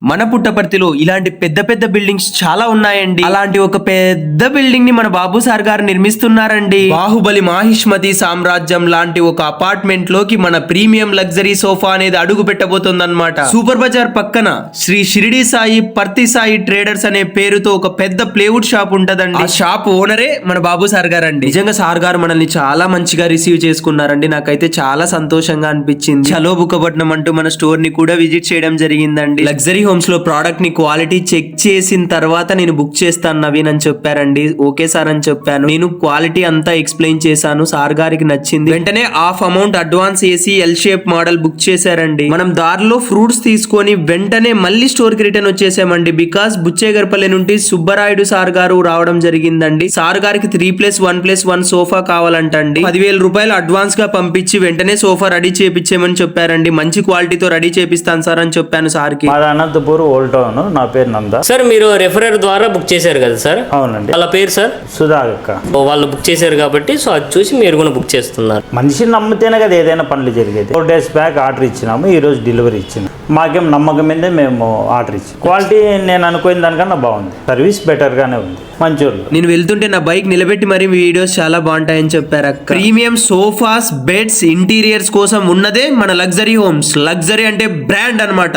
మన పుట్టపర్తిలో ఇలాంటి పెద్ద పెద్ద బిల్డింగ్స్ చాలా ఉన్నాయండి. అలాంటి ఒక పెద్ద బిల్డింగ్ ని మన బాబు సార్ గారు నిర్మిస్తున్నారండి. బాహుబలి మాహిష్మతి సామ్రాజ్యం లాంటి ఒక అపార్ట్మెంట్ లోకి మన ప్రీమియం లగ్జరీ సోఫా అనేది అడుగు పెట్టబోతుందన్నమాట. సూపర్ బజార్ పక్కన శ్రీ షిరిడి సాయి పర్తి సాయి ట్రేడర్స్ అనే పేరుతో ఒక పెద్ద ప్లేవుడ్ షాప్ ఉంటదండి. ఆ షాప్ ఓనరే మన బాబు సార్ గారు అండి. నిజంగా సార్ గారు మనల్ని చాలా మంచిగా రిసీవ్ చేసుకున్నారండి. నాకైతే చాలా సంతోషంగా అనిపించింది. చలో బుక్కపట్నం అంటూ మన స్టోర్ ని కూడా విజిట్ చేయడం జరిగిందండి. లగ్జరీ హోమ్స్ లో ప్రోడక్ట్ ని క్వాలిటీ చెక్ చేసిన తర్వాత నేను బుక్ చేస్తాను నవీన్ అని చెప్పారండి. ఓకే సార్ అని చెప్పాను. నేను క్వాలిటీ అంతా ఎక్స్ప్లెయిన్ చేశాను. సార్ గారికి నచ్చింది. వెంటనే హాఫ్ అమౌంట్ అడ్వాన్స్ చేసి ఎల్ షేప్ మోడల్ బుక్ చేశారండి. మనం దారిలో ఫ్రూట్స్ తీసుకొని వెంటనే మళ్ళీ స్టోర్ కి రిటర్న్ వచ్చేసామండి. బికాస్ బుచ్చేగర్పల్లి నుండి సుబ్బరాయుడు సార్ గారు రావడం జరిగిందండి. సార్ గారికి 3+1+1 సోఫా కావాలంటండి. 10,000 రూపాయలు అడ్వాన్స్ గా పంపించి వెంటనే సోఫా రెడీ చేపించేమని చెప్పారండి. మంచి క్వాలిటీతో రెడీ చేపిస్తాను సార్ అని చెప్పాను సార్ కి. Anantapur old town. నా పేరు నంద. సార్ మీరు రెఫరర్ ద్వారా బుక్ చేశారు కదా సార్? అవునండి. వాళ్ళ పేరు సార్ సుధాకర్. వాళ్ళు బుక్ చేశారు కాబట్టి సో అది చూసి మీరు కూడా బుక్ చేస్తున్నారు. మనిషిని నమ్మితేనే కదా ఏదైనా పనులు జరిగేది. 4 days బ్యాక్ ఆర్డర్ ఇచ్చినాము, ఈ రోజు డెలివరీ ఇచ్చినాము. మాకేం నమ్మకం మీదే మేము ఆర్డర్ ఇచ్చాం. క్వాలిటీ నేను అనుకున్న దానికన్నా బాగుంది. సర్వీస్ బెటర్ గానే ఉంది. మంచూరు. నేను వెళ్తుంటే నా బైక్ నిలబెట్టి మరి వీడియోస్ చాలా బాగుంటాయని చెప్పారు. ప్రీమియం సోఫాస్, బెడ్స్, ఇంటీరియర్స్ కోసం ఉన్నదే మన లగ్జరీ హోమ్స్. లగ్జరీ అంటే బ్రాండ్ అన్నమాట.